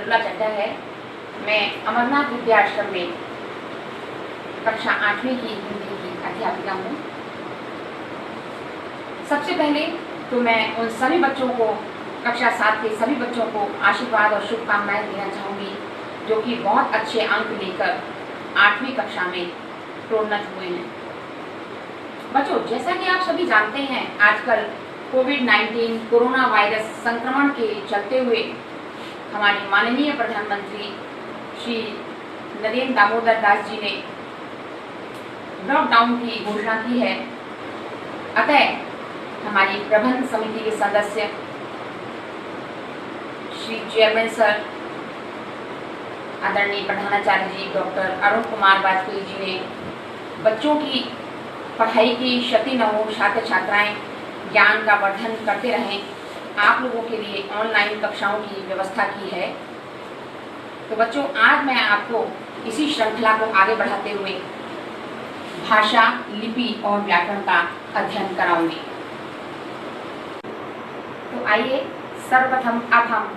प्रतुला चड्ढा है। मैं अमरनाथ विद्याश्रम में कक्षा 8वीं की हिंदी की अध्यापिका हूँ। सबसे पहले तो मैं उन सभी बच्चों को, कक्षा 7 के सभी बच्चों को आशीर्वाद और शुभकामनाएं देना चाहूँगी जो कि बहुत अच्छे अंक लेकर 8वीं कक्षा में प्रोन्नत हुए हैं। बच्चों, जैसा कि आप सभी जानते हैं, आजकल कोविड-19 कोरोना वायरस संक्रमण के चलते हुए हमारे माननीय प्रधानमंत्री श्री नरेंद्र दामोदर दास जी ने लॉकडाउन की घोषणा की है। अतः हमारी प्रबंध समिति के सदस्य श्री चेयरमैन सर आदरणीय प्रधानाचार्य जी डॉक्टर अरुण कुमार वाजपेयी जी ने बच्चों की पढ़ाई की क्षति न हो, छात्र छात्राएं ज्ञान का वर्धन करते रहें, आप लोगों के लिए ऑनलाइन कक्षाओं की व्यवस्था की है। तो बच्चों, आज मैं आपको इसी श्रृंखला को आगे बढ़ाते हुए भाषा, लिपि और व्याकरण का अध्ययन कराऊंगी। तो आइए सर्वप्रथम अब हम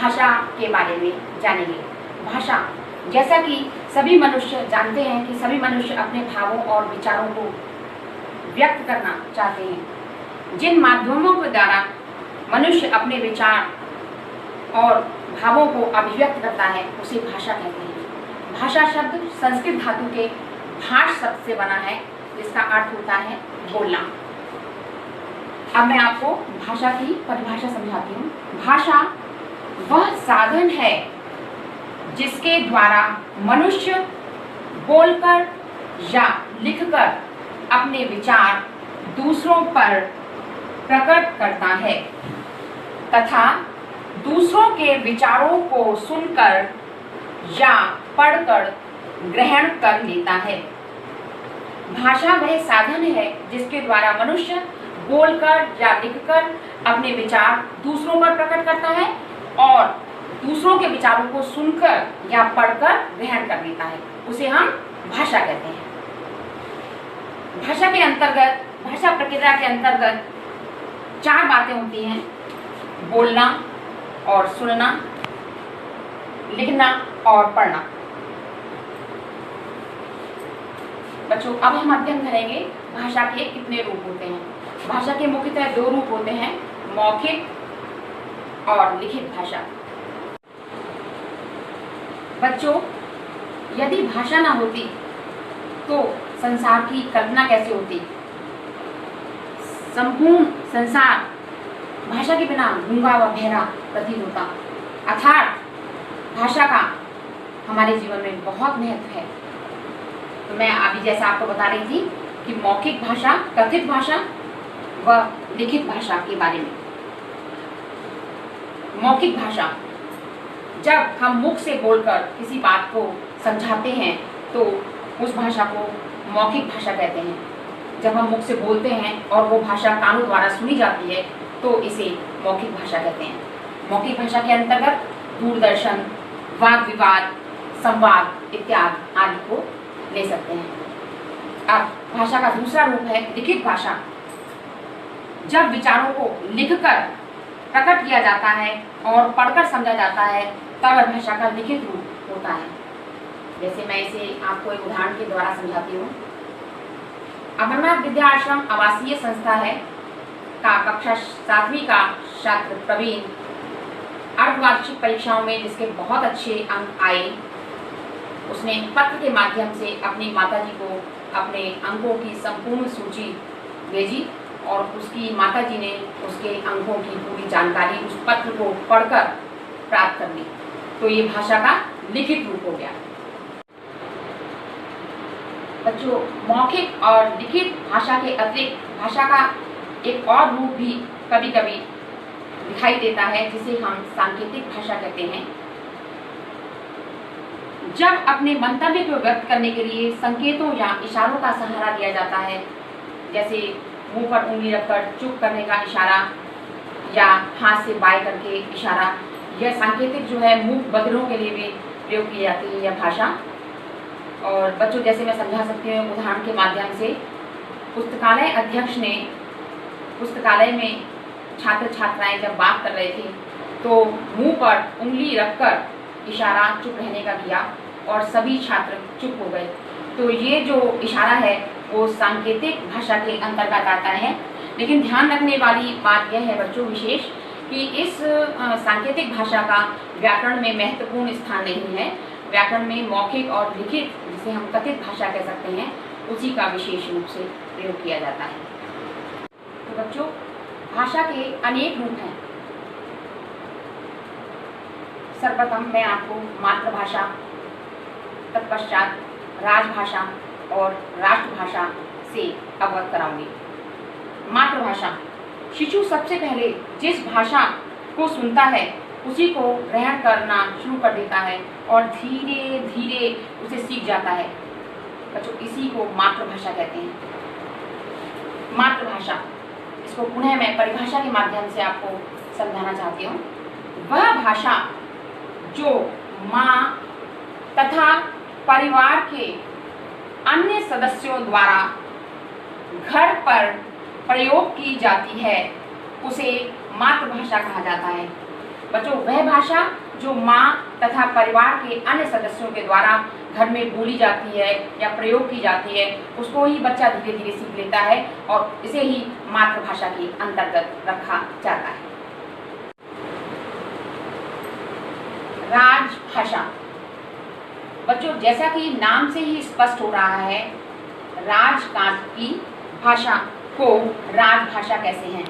भाषा के बारे में जानेंगे। भाषा, जैसा कि सभी मनुष्य जानते हैं कि सभी मनुष्य अपने भावों और विचारों को व्यक्त करना चाहते हैं। जिन माध्यमों के द्वारा मनुष्य अपने विचार और भावों को अभिव्यक्त करता है उसे भाषा कहते हैं। भाषा शब्द संस्कृत धातु के भाष शब्द से बना है, जिसका अर्थ होता है बोलना। अब मैं आपको भाषा की परिभाषा समझाती हूँ। भाषा वह साधन है जिसके द्वारा मनुष्य बोलकर या लिखकर अपने विचार दूसरों पर प्रकट करता है तथा दूसरों के विचारों को सुनकर या पढ़कर ग्रहण कर लेता है। भाषा वह साधन है जिसके द्वारा मनुष्य बोलकर या लिखकर अपने विचार दूसरों पर प्रकट करता है और दूसरों के विचारों को सुनकर या पढ़कर ग्रहण कर लेता है, उसे हम भाषा कहते हैं। भाषा के अंतर्गत, भाषा प्रक्रिया के अंतर्गत 4 बातें होती हैं: बोलना और सुनना, लिखना और पढ़ना। बच्चों, अब हम अध्ययन करेंगे भाषा के कितने रूप होते हैं। भाषा के मुख्यतः 2 रूप होते हैं, मौखिक और लिखित भाषा। बच्चों, यदि भाषा ना होती तो संसार की कल्पना कैसे होती? संपूर्ण संसार भाषा के बिना गूंगा व बहरा प्रतीत होता। अर्थात भाषा का हमारे जीवन में बहुत महत्व है। तो मैं अभी जैसा आपको बता रही थी कि मौखिक भाषा, कथित भाषा व लिखित भाषा के बारे में। मौखिक भाषा, जब हम मुख से बोलकर किसी बात को समझाते हैं तो उस भाषा को मौखिक भाषा कहते हैं। जब हम मुख से बोलते हैं और वो भाषा कानों द्वारा सुनी जाती है तो इसे मौखिक भाषा कहते हैं। मौखिक भाषा के अंतर्गत दूरदर्शन, वाद विवाद, संवाद इत्यादि आदि को ले सकते हैं। अब भाषा का दूसरा रूप है लिखित भाषा। जब विचारों को लिखकर प्रकट किया जाता है और पढ़कर समझा जाता है तब भाषा का लिखित रूप होता है। जैसे मैं इसे आपको एक उदाहरण के द्वारा समझाती हूँ। अमरनाथ विद्याश्रम आवासीय संस्था है का कक्षा 7वीं का छात्र प्रवीण अर्धवार्षिक परीक्षाओं में जिसके बहुत अच्छे अंक आए, उसने पत्र के माध्यम से अपनी माताजी को अपने अंकों की संपूर्ण सूची भेजी और उसकी माताजी ने उसके अंकों की पूरी जानकारी उस पत्र को पढ़कर प्राप्त कर ली। तो ये भाषा का लिखित रूप हो गया। बच्चों, मौखिक और लिखित भाषा के अतिरिक्त भाषा का एक और रूप भी कभी कभी दिखाई देता है जिसे हम सांकेतिक भाषा कहते हैं। जब अपने मंतव्य को व्यक्त करने के लिए संकेतों या इशारों का सहारा लिया जाता है, जैसे मुंह पर उंगली रखकर चुप करने का इशारा या हाथ से बाय करके इशारा, यह सांकेतिक जो है मुख बधिरों के लिए भी प्रयोग की जाती है यह भाषा। और बच्चों, जैसे मैं समझा सकती हूँ उदाहरण के माध्यम से, पुस्तकालय अध्यक्ष ने पुस्तकालय में छात्र छात्राएं जब बात कर रहे थे तो मुंह पर उंगली रखकर इशारा चुप रहने का किया और सभी छात्र चुप हो गए। तो ये जो इशारा है वो सांकेतिक भाषा के अंतर्गत आता है। लेकिन ध्यान रखने वाली बात यह है बच्चों विशेष कि इस सांकेतिक भाषा का व्याकरण में महत्वपूर्ण स्थान नहीं है। व्याकरण में मौखिक और लिखित, जिसे हम कथित भाषा कह सकते हैं, उसी का विशेष रूप से प्रयोग किया जाता है। तो बच्चों, भाषा के अनेक रूप हैं। सर्वप्रथम मैं आपको मातृभाषा, तत्पश्चात राजभाषा और राष्ट्रभाषा से अवगत कराऊंगी। मातृभाषा, शिशु सबसे पहले जिस भाषा को सुनता है उसी को ग्रहण करना शुरू कर देता है और धीरे धीरे उसे सीख जाता है। बच्चों, इसी को मातृभाषा कहते हैं। मातृभाषा, इसको पुनः मैं परिभाषा के माध्यम से आपको समझाना चाहती हूँ। वह भाषा जो माँ तथा परिवार के अन्य सदस्यों द्वारा घर पर प्रयोग की जाती है उसे मातृभाषा कहा जाता है। बच्चों, वह भाषा जो माँ तथा परिवार के अन्य सदस्यों के द्वारा घर में बोली जाती है या प्रयोग की जाती है, उसको ही बच्चा धीरे धीरे सीख लेता है और इसे ही मातृभाषा के अंतर्गत रखा जाता है। राजभाषा, बच्चों जैसा कि नाम से ही स्पष्ट हो रहा है, राजकाज की भाषा को राजभाषा कहते हैं।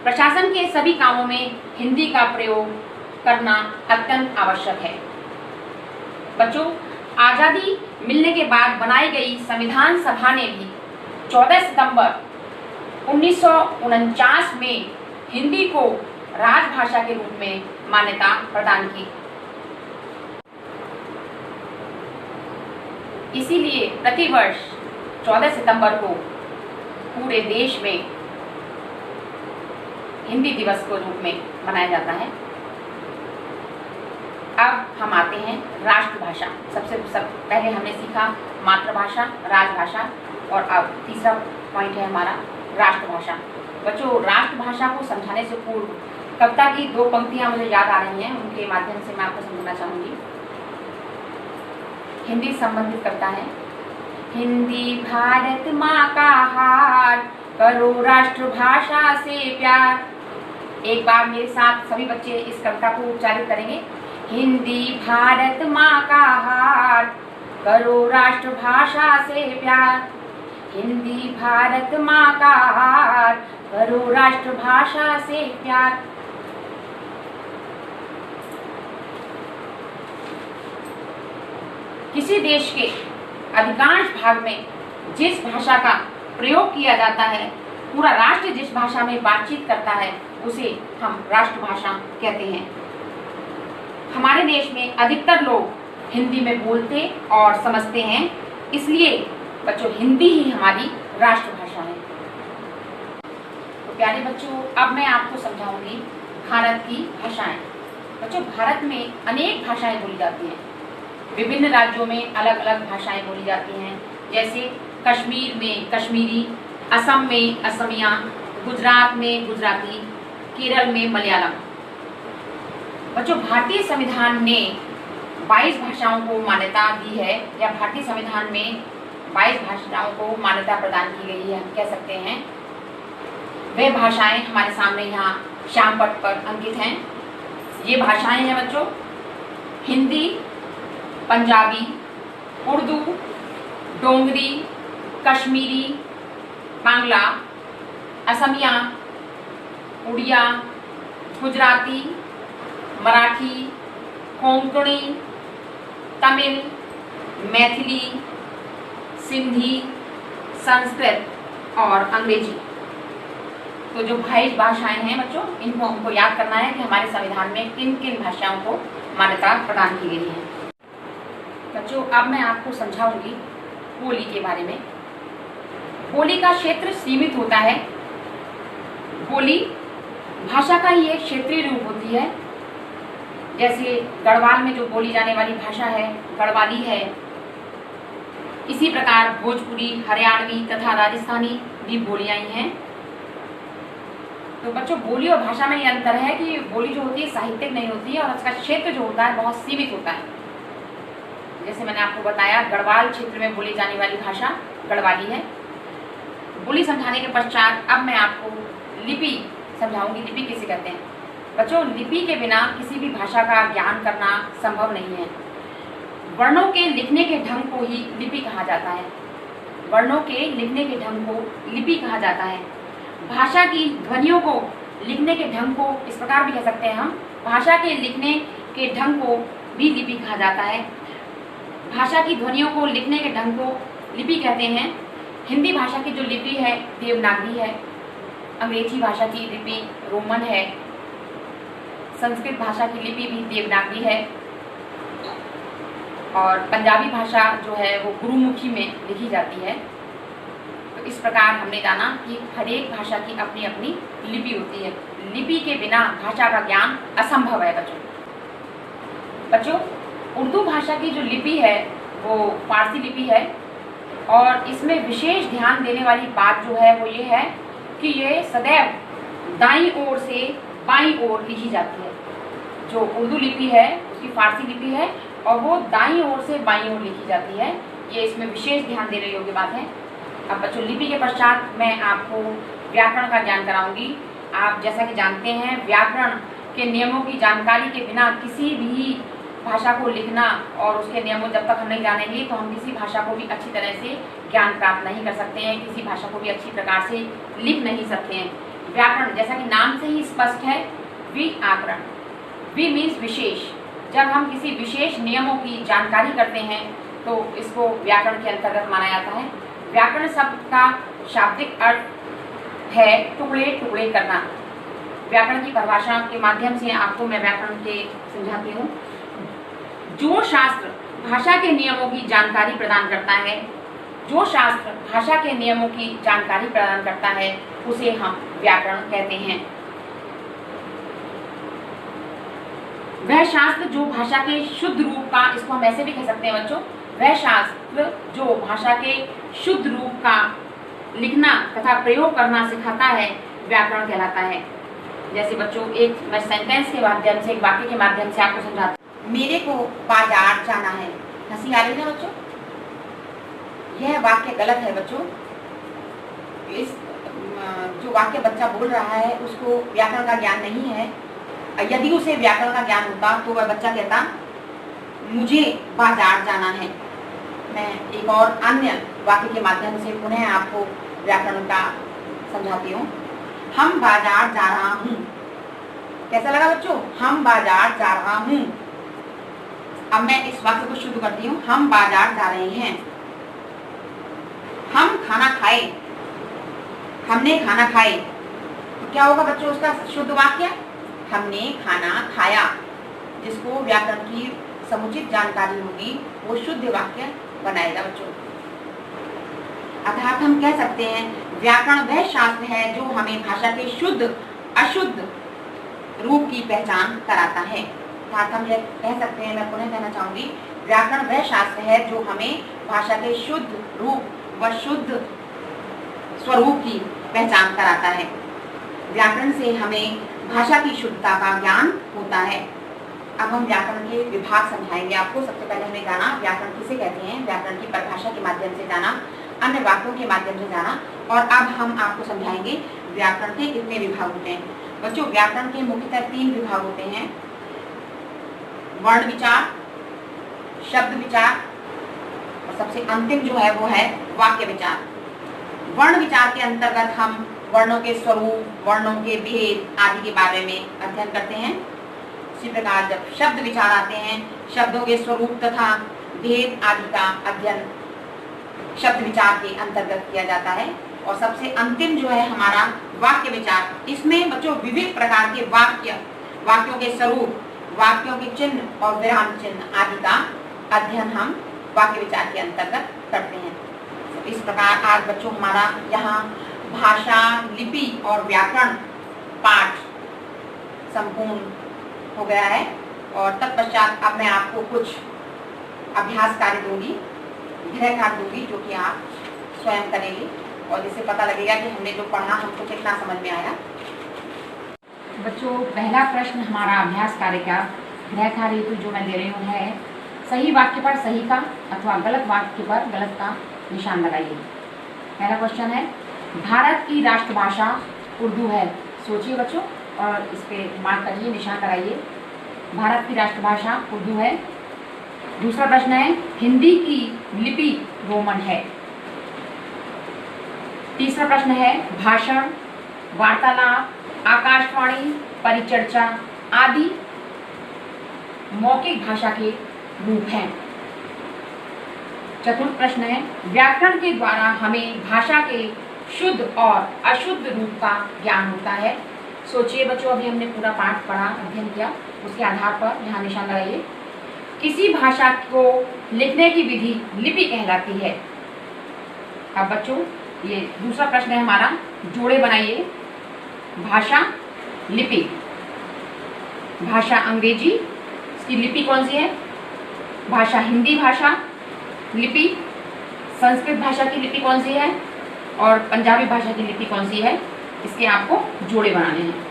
प्रशासन के सभी कामों में हिंदी का प्रयोग करना अत्यंत आवश्यक है। बच्चों, आज़ादी मिलने के बाद बनाई गई संविधान सभा ने भी 14 सितंबर 1949 में हिंदी को राजभाषा के रूप में मान्यता प्रदान की। इसीलिए प्रतिवर्ष 14 सितंबर को पूरे देश में हिंदी दिवस के रूप में मनाया जाता है। अब हम आते हैं राष्ट्रभाषा। सब पहले हमने सीखा मातृभाषा, राजभाषा और अब तीसरा पॉइंट है हमारा राष्ट्रभाषा। बच्चों, राष्ट्रभाषा को समझाने से पूर्व कविता की 2 पंक्तियां मुझे याद आ रही हैं, उनके माध्यम से मैं आपको समझाना चाहूँगी। हिंदी संबंधित कविता है। हिंदी भारत माँ का हार, करो राष्ट्रभाषा से प्यार। एक बार मेरे साथ सभी बच्चे इस कविता को उच्चारित करेंगे। हिंदी भारत माँ का हार, करो राष्ट्रभाषा से प्यार। हिंदी भारत माँ का हार, करो राष्ट्रभाषा से प्यार। किसी देश के अधिकांश भाग में जिस भाषा का प्रयोग किया जाता है, पूरा राष्ट्र जिस भाषा में बातचीत करता है, उसे हम राष्ट्रभाषा कहते हैं। हमारे देश में अधिकतर लोग हिंदी में बोलते और समझते हैं, इसलिए बच्चों हिंदी ही हमारी राष्ट्रभाषा है। तो प्यारे बच्चों, अब मैं आपको समझाऊंगी भारत की भाषाएं। बच्चों, भारत में अनेक भाषाएं बोली जाती हैं। विभिन्न राज्यों में अलग अलग भाषाएं बोली जाती हैं, जैसे कश्मीर में कश्मीरी, असम में असमिया, गुजरात में गुजराती, केरल में मलयालम। बच्चों, भारतीय संविधान ने 22 भाषाओं को मान्यता दी है, या भारतीय संविधान में 22 भाषाओं को मान्यता प्रदान की गई है, हम कह सकते हैं। वे भाषाएं हमारे सामने यहाँ श्याम पट्ट पर अंकित हैं। ये भाषाएं हैं बच्चों हिंदी, पंजाबी, उर्दू, डोंगरी, कश्मीरी, बांग्ला, असमिया, उड़िया, गुजराती, मराठी, कोंकणी, तमिल, मैथिली, सिंधी, संस्कृत और अंग्रेजी। तो जो 22 भाषाएं हैं बच्चों, इनको हमको याद करना है कि हमारे संविधान में किन किन भाषाओं को मान्यता प्रदान की गई है। बच्चों, अब मैं आपको समझाऊंगी बोली के बारे में। बोली का क्षेत्र सीमित होता है। बोली भाषा का ही एक क्षेत्रीय रूप होती है। जैसे गढ़वाल में जो बोली जाने वाली भाषा है गढ़वाली है, इसी प्रकार भोजपुरी, हरियाणवी तथा राजस्थानी भी बोलियां हैं। तो बच्चों बोली और भाषा में ये अंतर है कि बोली जो होती है साहित्यिक नहीं होती है और उसका क्षेत्र जो होता है बहुत सीमित होता है। जैसे मैंने आपको बताया गढ़वाल क्षेत्र में बोली जाने वाली भाषा गढ़वाली है। बोली समझाने के पश्चात अब मैं आपको लिपि समझाऊंगी। लिपि किसे कहते हैं? बच्चों लिपि के बिना किसी भी भाषा का ज्ञान करना संभव नहीं है। वर्णों के लिखने के ढंग को ही लिपि कहा जाता है। वर्णों के लिखने के ढंग को लिपि कहा जाता है। भाषा की ध्वनियों को लिखने के ढंग को इस प्रकार भी कह सकते हैं हम, भाषा के लिखने के ढंग को भी लिपि कहा जाता है। भाषा की ध्वनियों को लिखने के ढंग को लिपि कहते हैं। हिंदी भाषा की जो लिपि है देवनागरी है, अंग्रेजी भाषा की लिपि रोमन है, संस्कृत भाषा की लिपि भी देवनागरी है और पंजाबी भाषा जो है वो गुरुमुखी में लिखी जाती है। तो इस प्रकार हमने जाना कि हर एक भाषा की अपनी अपनी लिपि होती है। लिपि के बिना भाषा का ज्ञान असंभव है बच्चों। उर्दू भाषा की जो लिपि है वो फारसी लिपि है और इसमें विशेष ध्यान देने वाली बात जो है वो ये है कि ये सदैव दाईं ओर से बाईं ओर लिखी जाती है। जो उर्दू लिपि है उसकी फारसी लिपि है और वो दाईं ओर से बाईं ओर लिखी जाती है। ये इसमें विशेष ध्यान देने योग्य बात है। अब बच्चों लिपि के पश्चात मैं आपको व्याकरण का ज्ञान कराऊंगी। आप जैसा कि जानते हैं व्याकरण के नियमों की जानकारी के बिना किसी भी भाषा को लिखना और उसके नियमों जब तक हम नहीं जानेंगे तो हम किसी भाषा को भी अच्छी तरह से ज्ञान प्राप्त नहीं कर सकते हैं, किसी भाषा को भी अच्छी प्रकार से लिख नहीं सकते हैं। व्याकरण जैसा कि नाम से ही स्पष्ट है, व्याकरण, वि मीन्स विशेष। जब हम किसी विशेष नियमों की जानकारी करते हैं तो इसको व्याकरण के अंतर्गत माना जाता है। व्याकरण शब्द का शाब्दिक अर्थ है टुकड़े टुकड़े करना। व्याकरण की परिभाषा के माध्यम से आपको मैं व्याकरण के समझाती हूँ। जो शास्त्र भाषा के नियमों की जानकारी प्रदान करता है, जो शास्त्र भाषा के नियमों की जानकारी प्रदान करता है उसे हम व्याकरण कहते हैं। वह शास्त्र जो भाषा के शुद्ध रूप का, इसको हम ऐसे भी कह सकते हैं बच्चों, वह शास्त्र जो भाषा के शुद्ध रूप का लिखना तथा प्रयोग करना सिखाता है व्याकरण कहलाता है। जैसे बच्चों एक मैं सेंटेंस के माध्यम से, एक वाक्य के माध्यम से आपको समझाती हूँ। मेरे को बाजार जाना है। हंसी आ रही है बच्चों? यह वाक्य गलत है बच्चों। इस जो वाक्य बच्चा बोल रहा है उसको व्याकरण का ज्ञान नहीं है। यदि उसे व्याकरण का ज्ञान होता तो वह बच्चा कहता मुझे बाजार जाना है। मैं एक और अन्य वाक्य के माध्यम से पुनः आपको व्याकरण का समझाती हूँ। हम बाजार जा रहा हूँ। कैसा लगा बच्चों? हम बाजार जा रहा हूँ। अब मैं इस वाक्य को शुद्ध करती हूँ। हम बाजार जा रहे हैं। हम खाना खाए। हमने खाना खाए। तो क्या होगा बच्चों उसका शुद्ध वाक्य? हमने खाना खाया। जिसको व्याकरण की समुचित जानकारी होगी वो शुद्ध वाक्य बनाएगा बच्चों। अर्थात हम कह सकते हैं व्याकरण वह शास्त्र है जो हमें भाषा के शुद्ध अशुद्ध रूप की पहचान कराता है। अर्थात हम यह कह सकते हैं, मैं पुनः कहना चाहूंगी, व्याकरण वह शास्त्र है जो हमें भाषा के शुद्ध रूप व शुद्ध स्वरूप की पहचान कराता है। व्याकरण से हमें भाषा की शुद्धता का ज्ञान होता है। अब हम व्याकरण के विभाग समझाएंगे आपको। सबसे पहले हमने जाना व्याकरण किसे कहते हैं, व्याकरण की परिभाषा के माध्यम से जाना, अन्य वाक्यों के माध्यम से जाना, और अब हम आपको समझाएंगे व्याकरण के कितने विभाग होते हैं। बच्चों व्याकरण के मुख्यतः 3 विभाग होते हैं, वर्ण विचार, शब्द विचार और सबसे अंतिम जो है वो है वाक्य विचार। वर्ण विचार के अंतर्गत हम वर्णों के स्वरूप, वर्णों के भेद आदि के बारे में अध्ययन करते हैं। इसी प्रकार जब शब्द विचार आते हैं, शब्दों के स्वरूप तथा भेद आदि का अध्ययन शब्द विचार के अंतर्गत किया जाता है। और सबसे अंतिम जो है हमारा वाक्य विचार। इसमें बच्चों विविध प्रकार के वाक्य, वाक्यों के स्वरूप, वाक्यों के चिन्ह और विराम चिन्ह आदि का अध्ययन हम वाक्य विचार के अंतर्गत करते हैं। तो इस प्रकार आज बच्चों हमारा यहाँ भाषा, लिपि और व्याकरण पाठ संपूर्ण हो गया है। और तत्पश्चात अब मैं आपको कुछ अभ्यास कार्य दूंगी, गृह कार्य दूंगी, जो कि आप स्वयं करेंगे और जिससे पता लगेगा कि हमने जो पढ़ा हमको कितना समझ में आया। बच्चों, पहला प्रश्न हमारा अभ्यास कार्य का गृह कार्य हेतु जो मैं दे रही हूँ है सही वाक्य पर सही का अथवा गलत वाक्य पर गलत का निशान लगाइए। पहला क्वेश्चन है, भारत की राष्ट्रभाषा उर्दू है। सोचिए बच्चों और इस पे मार्क करिए, निशान लगाइए। भारत की राष्ट्रभाषा उर्दू है। दूसरा प्रश्न है, हिंदी की लिपि रोमन है। तीसरा प्रश्न है, भाषण, वार्तालाप, आकाशवाणी, परिचर्चा आदि मौखिक भाषा के रूप हैं। चतुर्थ प्रश्न है, व्याकरण के द्वारा हमें भाषा के शुद्ध और अशुद्ध रूप का ज्ञान होता है। सोचिए बच्चों, अभी हमने पूरा पाठ पढ़ा, अध्ययन किया, उसके आधार पर यहाँ निशान लगाइए। किसी भाषा को लिखने की विधि लिपि कहलाती है। अब बच्चों, ये दूसरा प्रश्न है हमारा, जोड़े बनाइए। भाषा, लिपि। भाषा अंग्रेजी, इसकी लिपि कौन सी है? भाषा हिंदी भाषा, लिपि संस्कृत भाषा की लिपि कौन सी है? और पंजाबी भाषा की लिपि कौन सी है? इसके आपको जोड़े बनाने हैं।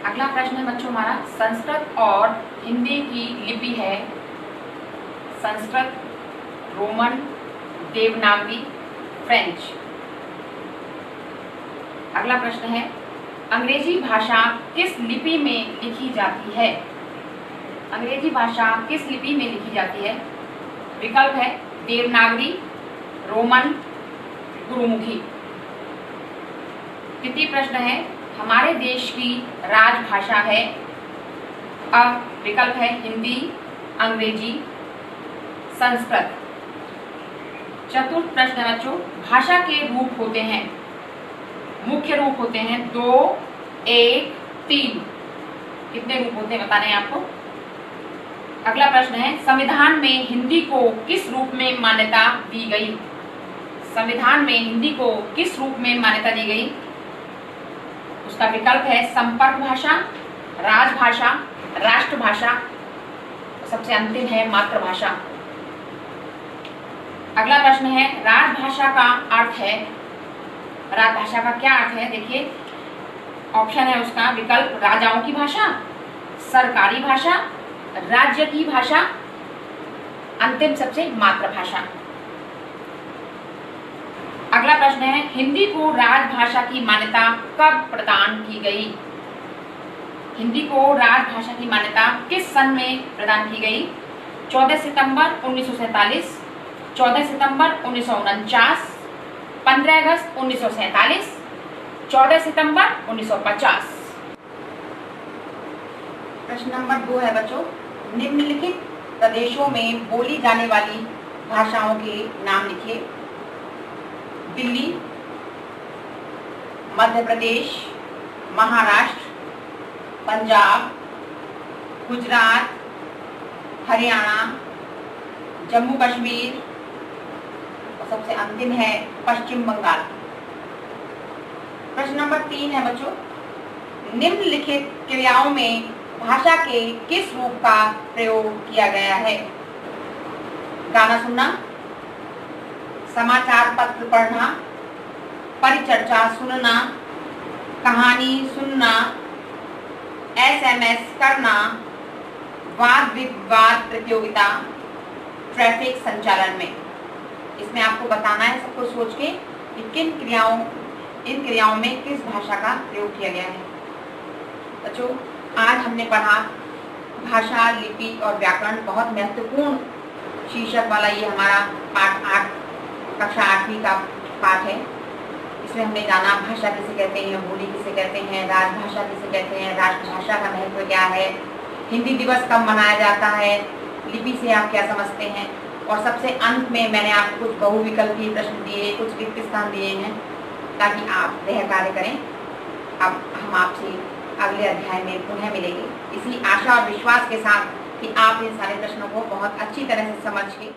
अगला प्रश्न है बच्चों हमारा, संस्कृत और हिंदी की लिपि है संस्कृत, रोमन, देवनागरी, फ्रेंच। अगला प्रश्न है, अंग्रेजी भाषा किस लिपि में लिखी जाती है? अंग्रेजी भाषा किस लिपि में लिखी जाती है? विकल्प है देवनागरी, रोमन, गुरुमुखी। तृतीय प्रश्न है, हमारे देश की राजभाषा है? अ विकल्प है हिंदी, अंग्रेजी, संस्कृत। चतुर्थ प्रश्न है बच्चों, भाषा के रूप होते हैं, मुख्य रूप होते हैं 2, 1, 3। कितने रूप होते हैं बताने हैं आपको। अगला प्रश्न है, संविधान में हिंदी को किस रूप में मान्यता दी गई? संविधान में हिंदी को किस रूप में मान्यता दी गई? उसका विकल्प है संपर्क भाषा, राजभाषा, राष्ट्रभाषा, सबसे अंतिम है मातृभाषा। अगला प्रश्न है, राजभाषा का अर्थ है, राजभाषा का क्या अर्थ है? देखिए ऑप्शन है उसका, विकल्प राजाओं की भाषा, सरकारी भाषा, राज्य की भाषा, अंतिम सबसे मातृभाषा। अगला प्रश्न है, हिंदी को राजभाषा की मान्यता कब प्रदान की गई? हिंदी को राजभाषा की मान्यता किस सन में प्रदान की गई? 14 सितंबर 1947, 14 सितंबर 1949, 15 अगस्त 1947, 14 सितंबर 1950। प्रश्न नंबर 2 है बच्चों, निम्नलिखित प्रदेशों में बोली जाने वाली भाषाओं के नाम लिखिए। दिल्ली, मध्य प्रदेश, महाराष्ट्र, पंजाब, गुजरात, हरियाणा, जम्मू कश्मीर और सबसे अंतिम है पश्चिम बंगाल। प्रश्न नंबर 3 है बच्चों, निम्नलिखित क्रियाओं में भाषा के किस रूप का प्रयोग किया गया है? गाना सुनना, समाचार पत्र पढ़ना, परिचर्चा सुनना, कहानी सुनना, SMS करना, वाद विवाद प्रतियोगिता, ट्रैफिक संचालन में। इसमें आपको बताना है सबको सोच के कि इन क्रियाओं में किस भाषा का प्रयोग किया गया है। बच्चों, आज हमने पढ़ा भाषा, लिपि और व्याकरण, बहुत महत्वपूर्ण शीर्षक वाला ये हमारा पाठ 8, कक्षा 8वीं का पाठ है। इसमें हमने जाना भाषा किसे कहते हैं, बोली किसे कहते हैं, राजभाषा किसे कहते हैं, राष्ट्रभाषा का महत्व क्या है, हिंदी दिवस कब मनाया जाता है, लिपि से आप क्या समझते हैं, और सबसे अंत में मैंने आपको कुछ बहुविकल्पीय प्रश्न दिए, कुछ रिक्त स्थान दिए हैं ताकि आप गृह कार्य करें। अब हम आपसे अगले अध्याय में पुनः मिलेंगे, इसी आशा और विश्वास के साथ कि आप इन सारे प्रश्नों को बहुत अच्छी तरह से समझ के